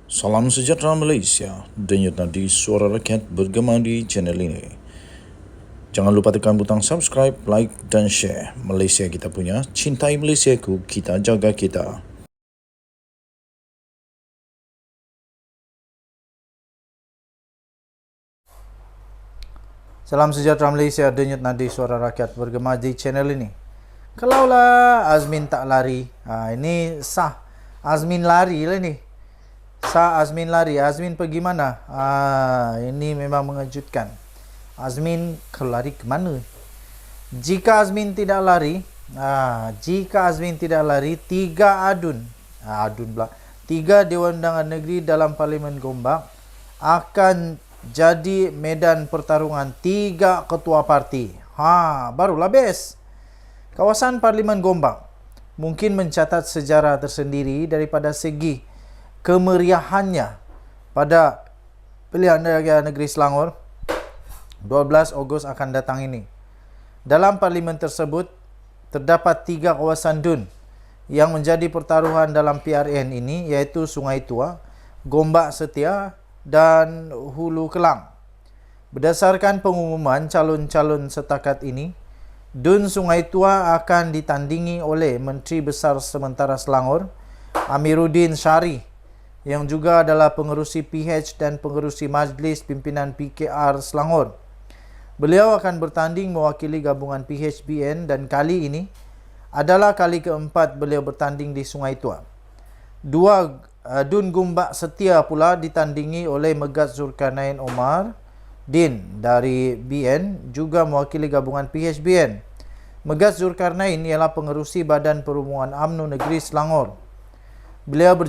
Salam sejahtera Malaysia, denyut nadi suara rakyat bergema di channel ini. Jangan lupa tekan butang subscribe, like dan share. Malaysia kita punya, cintai Malaysiaku, kita jaga kita. Salam sejahtera Malaysia, denyut nadi suara rakyat bergema di channel ini. Kalaulah Azmin tak lari, ini sah. Azmin lari lah ni. Sah Azmin lari. Azmin pergi mana? Ini memang mengejutkan. Azmin lari ke mana? Jika Azmin tidak lari, tiga tiga Dewan Undangan Negeri dalam Parlimen Gombak akan jadi medan pertarungan tiga ketua parti. Barulah best. Kawasan Parlimen Gombak mungkin mencatat sejarah tersendiri daripada segi kemeriahannya pada pilihan raya negeri Selangor 12 Ogos akan datang ini. Dalam parlimen tersebut terdapat tiga kawasan DUN yang menjadi pertaruhan dalam PRN ini, iaitu Sungai Tua, Gombak Setia dan Hulu Kelang. Berdasarkan pengumuman calon-calon setakat ini, DUN Sungai Tua akan ditandingi oleh Menteri Besar Sementara Selangor, Amiruddin Syari, yang juga adalah pengerusi PH dan pengerusi Majlis Pimpinan PKR Selangor. Beliau akan bertanding mewakili gabungan PHBN dan kali ini adalah kali keempat beliau bertanding di Sungai Tua. DUN Gombak Setia pula ditandingi oleh Megat Zulkarnain Omar Din dari BN, juga mewakili gabungan PHBN. Megat Zulkarnain ialah pengerusi Badan Perhubungan UMNO Negeri Selangor. Beliau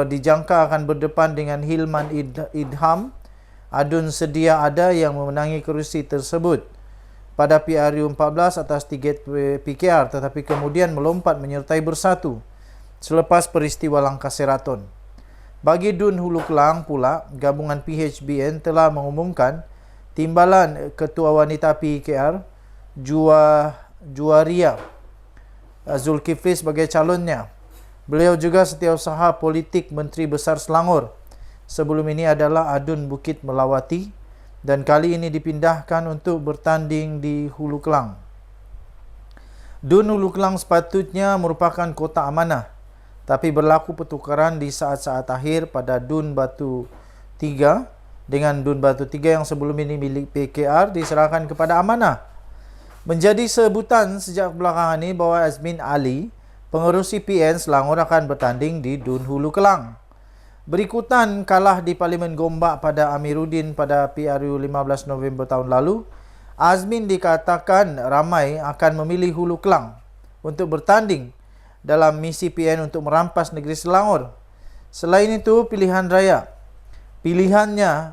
dijangka akan berdepan dengan Hilman Idham, adun sedia ada yang memenangi kerusi tersebut pada PRU 14 atas tiket PKR, tetapi kemudian melompat menyertai Bersatu selepas peristiwa Langkah Seraton. Bagi DUN Hulu Kelang pula, gabungan PHBN telah mengumumkan timbalan Ketua Wanita PKR Juwaria Zulkifli sebagai calonnya. Beliau juga setiausaha politik Menteri Besar Selangor. Sebelum ini adalah adun Bukit Melawati dan kali ini dipindahkan untuk bertanding di Hulu Kelang. DUN Hulu Kelang sepatutnya merupakan kotak amanah, tapi berlaku pertukaran di saat-saat akhir pada DUN Batu 3 dengan DUN Batu 3 yang sebelum ini milik PKR diserahkan kepada amanah. Menjadi sebutan sejak belakangan ini bahawa Azmin Ali, pengerusi PN Selangor, akan bertanding di DUN Hulu Kelang. Berikutan kalah di Parlimen Gombak pada Amiruddin pada PRU 15 November tahun lalu, Azmin dikatakan ramai akan memilih Hulu Kelang untuk bertanding dalam misi PN untuk merampas negeri Selangor. Selain itu, pilihannya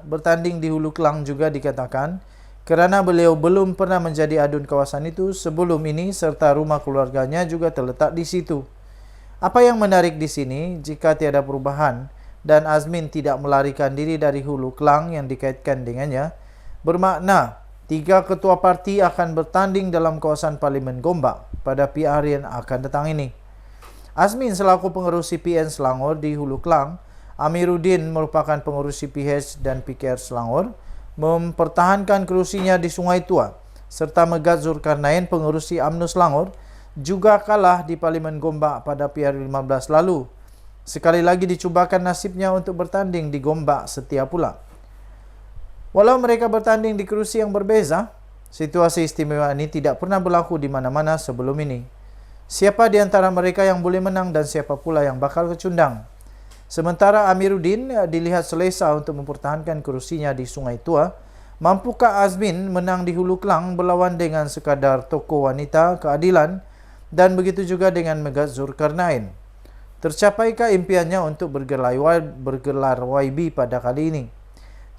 bertanding di Hulu Kelang juga dikatakan kerana beliau belum pernah menjadi adun kawasan itu sebelum ini serta rumah keluarganya juga terletak di situ. Apa yang menarik di sini, jika tiada perubahan dan Azmin tidak melarikan diri dari Hulu Kelang yang dikaitkan dengannya, bermakna tiga ketua parti akan bertanding dalam kawasan Parlimen Gombak pada PR yang akan datang ini. Azmin selaku pengerusi PN Selangor di Hulu Kelang, Amiruddin merupakan pengerusi PH dan PKR Selangor, mempertahankan kerusinya di Sungai Tua, serta Megat Zulkarnain, pengerusi UMNO Selangor, juga kalah di Parlimen Gombak pada PR 15 lalu. Sekali lagi dicubakan nasibnya untuk bertanding di Gombak Setia pula. Walau mereka bertanding di kerusi yang berbeza, situasi istimewa ini tidak pernah berlaku di mana-mana sebelum ini. Siapa di antara mereka yang boleh menang dan siapa pula yang bakal kecundang? Sementara Amiruddin dilihat selesa untuk mempertahankan kerusinya di Sungai Tua, mampukah Azmin menang di Hulu Kelang berlawan dengan sekadar tokoh wanita keadilan dan begitu juga dengan Megat Zulkarnain? Tercapaikah impiannya untuk bergelar YB pada kali ini?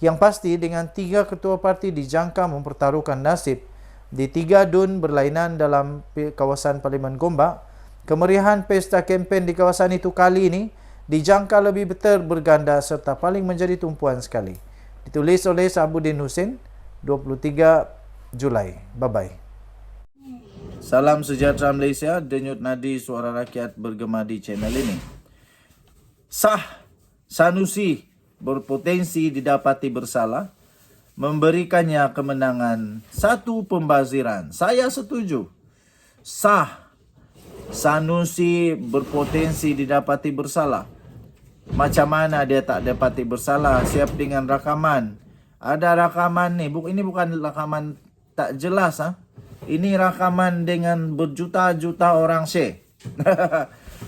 Yang pasti, dengan tiga ketua parti dijangka mempertaruhkan nasib di tiga DUN berlainan dalam kawasan Parlimen Gombak, kemeriahan pesta kempen di kawasan itu kali ini dijangka lebih betul berganda serta paling menjadi tumpuan sekali. Ditulis oleh Sabuddin Husin, 23 Julai. Bye-bye. Salam sejahtera Malaysia, denyut nadi suara rakyat bergema di channel ini. Sah Sanusi berpotensi didapati bersalah, memberikannya kemenangan satu pembaziran. Saya setuju. Sah. Sanusi berpotensi didapati bersalah. Macam mana dia tak dapati bersalah? Siap dengan rakaman. Ada rakaman ni. Ini bukan rakaman tak jelas. Ini rakaman dengan berjuta-juta orang share.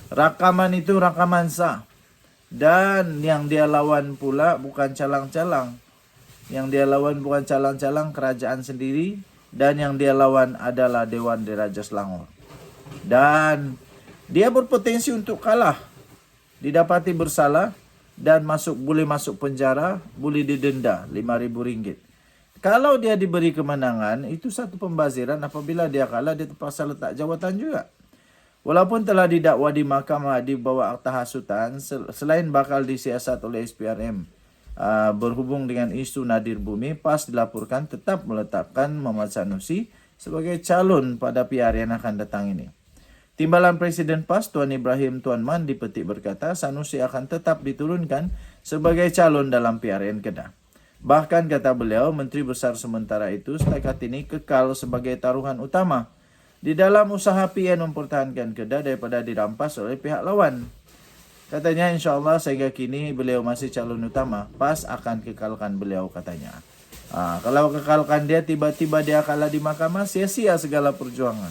Rakaman itu rakaman sah. Dan yang dia lawan pula bukan calang-calang. Yang dia lawan bukan calang-calang, kerajaan sendiri. Dan yang dia lawan adalah Dewan Diraja Selangor. Dan dia berpotensi untuk kalah. Didapati bersalah dan boleh masuk penjara, boleh didenda RM5,000. Kalau dia diberi kemenangan, itu satu pembaziran. Apabila dia kalah, dia terpaksa letak jawatan juga. Walaupun telah didakwa di mahkamah di bawah akta hasutan, selain bakal disiasat oleh SPRM berhubung dengan isu Nadir Bumi, PAS dilaporkan tetap meletakkan Muhammad Sanusi sebagai calon pada PR yang akan datang ini. Timbalan Presiden PAS Tuan Ibrahim Tuan Man dipetik berkata Sanusi akan tetap diturunkan sebagai calon dalam PRN Kedah. Bahkan kata beliau, Menteri Besar sementara itu setakat ini kekal sebagai taruhan utama di dalam usaha PN mempertahankan Kedah daripada dirampas oleh pihak lawan. Katanya insyaAllah sehingga kini beliau masih calon utama, PAS akan kekalkan beliau katanya. Kalau kekalkan dia, tiba-tiba dia kalah di mahkamah, sia-sia segala perjuangan.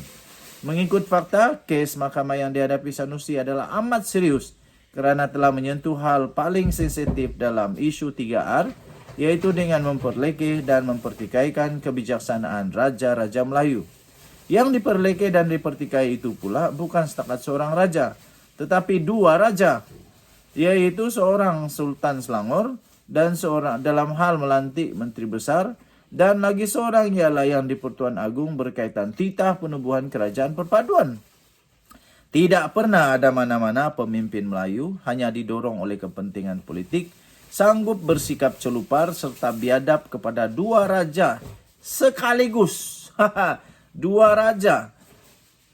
Mengikut fakta, kes mahkamah yang dihadapi Sanusi adalah amat serius kerana telah menyentuh hal paling sensitif dalam isu 3R, yaitu dengan memperlekeh dan mempertikaikan kebijaksanaan Raja-Raja Melayu. Yang diperlekeh dan dipertikai itu pula bukan setakat seorang raja, tetapi dua raja, yaitu seorang Sultan Selangor dan seorang dalam hal melantik Menteri Besar, dan lagi seorang ialah yang di-Pertuan Agong berkaitan titah penubuhan kerajaan perpaduan. Tidak pernah ada mana-mana pemimpin Melayu hanya didorong oleh kepentingan politik sanggup bersikap celupar serta biadab kepada dua raja sekaligus. Dua raja.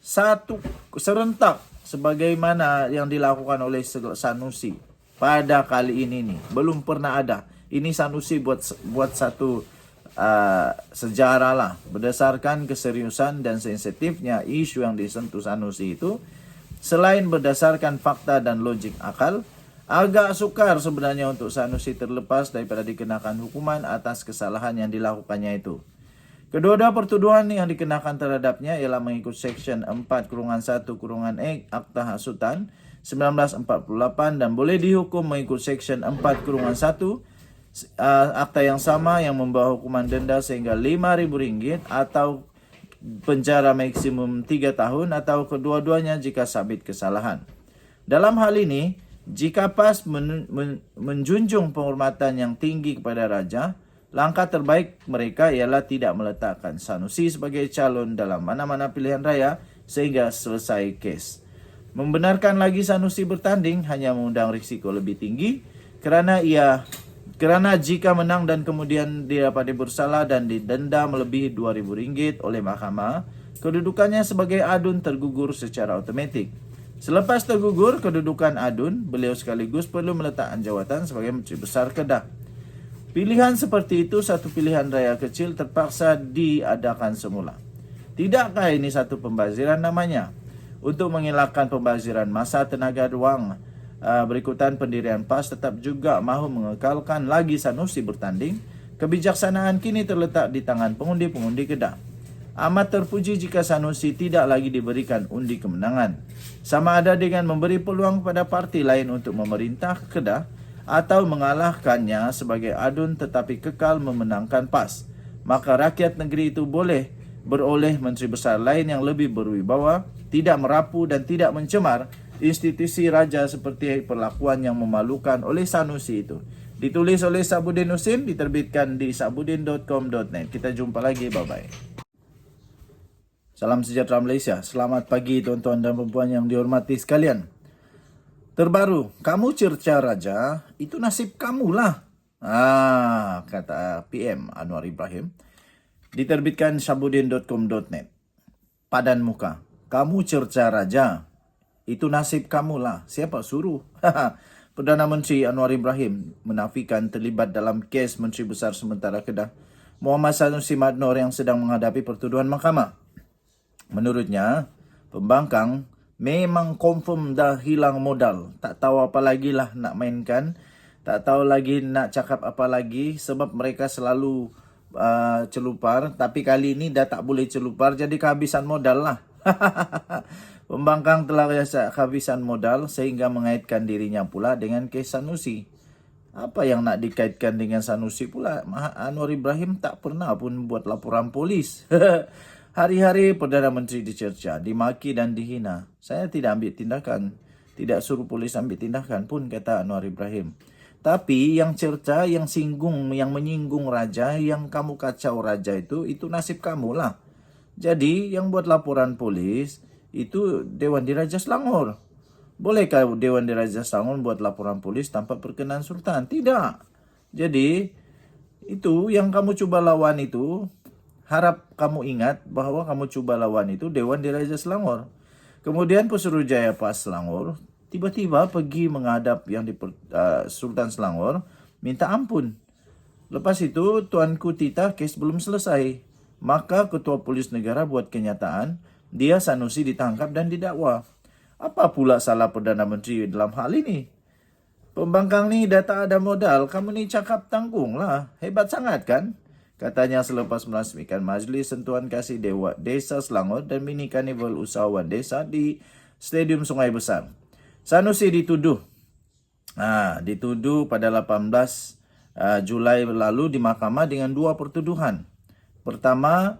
Satu serentak sebagaimana yang dilakukan oleh Sanusi pada kali ini nih. Belum pernah ada. Ini Sanusi buat satu sejarah lah. Berdasarkan keseriusan dan sensitifnya isu yang disentuh Sanusi itu, selain berdasarkan fakta dan logik akal, agak sukar sebenarnya untuk Sanusi terlepas daripada dikenakan hukuman atas kesalahan yang dilakukannya itu. Kedua-dua pertuduhan yang dikenakan terhadapnya ialah mengikut Seksyen 4-1-E Akta Hasutan 1948 dan boleh dihukum mengikut Seksyen 4-1 akta yang sama yang membawa hukuman denda sehingga RM5,000 atau penjara maksimum 3 tahun atau kedua-duanya jika sabit kesalahan. Dalam hal ini, jika PAS menjunjung penghormatan yang tinggi kepada raja, langkah terbaik mereka ialah tidak meletakkan Sanusi sebagai calon dalam mana-mana pilihan raya sehingga selesai kes. Membenarkan lagi Sanusi bertanding hanya mengundang risiko lebih tinggi kerana jika menang dan kemudian didapati bersalah dan didenda melebihi RM2,000 oleh mahkamah, kedudukannya sebagai adun tergugur secara otomatik. Selepas tergugur kedudukan adun, beliau sekaligus perlu meletakkan jawatan sebagai Menteri Besar Kedah. Pilihan seperti itu satu pilihan raya kecil terpaksa diadakan semula. Tidakkah ini satu pembaziran namanya? Untuk mengelakkan pembaziran masa tenaga wang, berikutan pendirian PAS tetap juga mahu mengekalkan lagi Sanusi bertanding. Kebijaksanaan kini terletak di tangan pengundi-pengundi Kedah. Amat terpuji jika Sanusi tidak lagi diberikan undi kemenangan. Sama ada dengan memberi peluang kepada parti lain untuk memerintah Kedah atau mengalahkannya sebagai adun tetapi kekal memenangkan PAS. Maka rakyat negeri itu boleh beroleh Menteri Besar lain yang lebih berwibawa, tidak merapu dan tidak mencemar institusi raja seperti perlakuan yang memalukan oleh Sanusi itu. Ditulis oleh Sabudin Husin, diterbitkan di sabudin.com.net. Kita jumpa lagi, bye-bye. Salam sejahtera Malaysia. Selamat pagi tuan-tuan dan puan yang dihormati sekalian. Terbaru, kamu cerca raja, itu nasib kamulah. Kata PM Anwar Ibrahim. Diterbitkan sabudin.com.net. Padan muka. Kamu cerca raja, itu nasib kamulah. Siapa suruh? Perdana Menteri Anwar Ibrahim menafikan terlibat dalam kes Menteri Besar Sementara Kedah Muhammad Sanusi Madnor yang sedang menghadapi pertuduhan mahkamah. Menurutnya, pembangkang memang confirm dah hilang modal. Tak tahu apa lagi lah nak mainkan. Tak tahu lagi nak cakap apa lagi sebab mereka selalu celupar. Tapi kali ini dah tak boleh celupar jadi kehabisan modal lah. Pembangkang telah kehabisan modal sehingga mengaitkan dirinya pula dengan kes Sanusi. Apa yang nak dikaitkan dengan Sanusi pula? Anwar Ibrahim tak pernah pun buat laporan polis. Hari-hari Perdana Menteri dicerca, dimaki dan dihina. Saya tidak ambil tindakan. Tidak suruh polis ambil tindakan pun, kata Anwar Ibrahim. Tapi yang cerca, yang singgung, yang menyinggung raja, yang kamu kacau raja itu nasib kamu lah. Jadi yang buat laporan polis itu Dewan Diraja Selangor. Bolehkah Dewan Diraja Selangor buat laporan polis tanpa perkenan Sultan? Tidak. Jadi itu yang kamu cuba lawan itu, harap kamu ingat bahwa kamu cuba lawan itu Dewan Diraja Selangor. Kemudian Pesuruhjaya PAS Selangor tiba-tiba pergi menghadap yang di Sultan Selangor minta ampun. Lepas itu Tuanku Tita kes belum selesai. Maka Ketua Polis Negara buat kenyataan, dia Sanusi ditangkap dan didakwa. Apa pula salah Perdana Menteri dalam hal ini? Pembangkang ni dah tak ada modal, kamu ni cakap tanggung lah. Hebat sangat kan? Katanya selepas merasmikan Majlis Sentuhan Kasih Dewa Desa Selangor dan mini karnival usahawan desa di Stadium Sungai Besar. Sanusi dituduh pada 18 Julai lalu di mahkamah dengan dua pertuduhan. Pertama,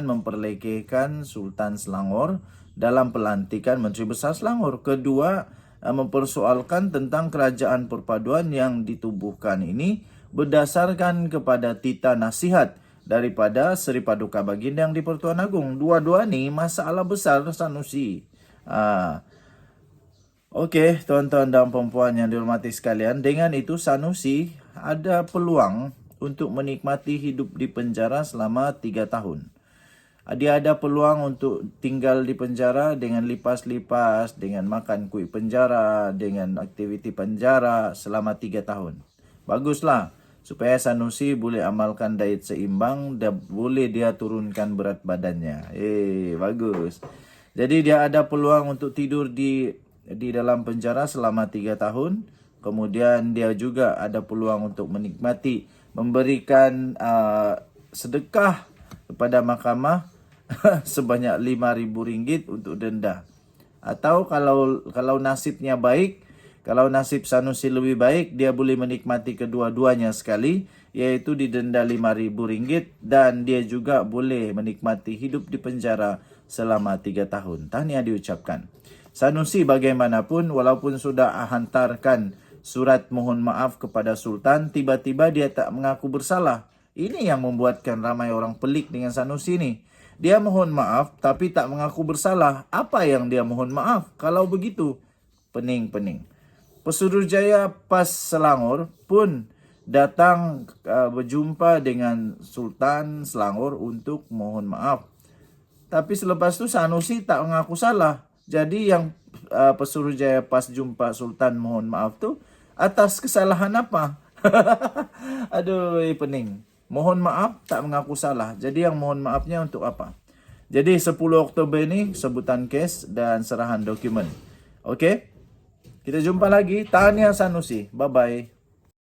memperlekehkan Sultan Selangor dalam pelantikan Menteri Besar Selangor. Kedua, mempersoalkan tentang kerajaan perpaduan yang ditubuhkan ini berdasarkan kepada tita nasihat daripada Seri Paduka Baginda yang di-Pertuan Agong. Dua-dua ni masalah besar Sanusi. Okey, tuan-tuan dan puan-puan yang dihormati sekalian, dengan itu Sanusi ada peluang untuk menikmati hidup di penjara selama 3 tahun. Dia ada peluang untuk tinggal di penjara dengan lipas-lipas, dengan makan kuih penjara, dengan aktiviti penjara selama 3 tahun. Baguslah, supaya Sanusi boleh amalkan diet seimbang dan boleh dia turunkan berat badannya. Bagus. Jadi dia ada peluang untuk tidur di dalam penjara selama 3 tahun. Kemudian dia juga ada peluang untuk menikmati, memberikan sedekah kepada mahkamah sebanyak RM5,000 untuk denda. Atau kalau nasibnya baik, kalau nasib Sanusi lebih baik, dia boleh menikmati kedua-duanya sekali, yaitu didenda RM5,000 dan dia juga boleh menikmati hidup di penjara selama 3 tahun. Tahniah diucapkan. Sanusi bagaimanapun, walaupun sudah hantarkan surat mohon maaf kepada Sultan, tiba-tiba dia tak mengaku bersalah. Ini yang membuatkan ramai orang pelik dengan Sanusi ni. Dia mohon maaf tapi tak mengaku bersalah. Apa yang dia mohon maaf? Kalau begitu, pening-pening. Pesuruhjaya PAS Selangor pun datang berjumpa dengan Sultan Selangor untuk mohon maaf. Tapi selepas tu Sanusi tak mengaku salah. Jadi yang Pesuruhjaya PAS jumpa Sultan mohon maaf tu atas kesalahan apa? Aduh, pening. Mohon maaf tak mengaku salah. Jadi yang mohon maafnya untuk apa? Jadi 10 Oktober ni sebutan kes dan serahan dokumen. Okey? Kita jumpa lagi. Tahniah Sanusi. Bye-bye.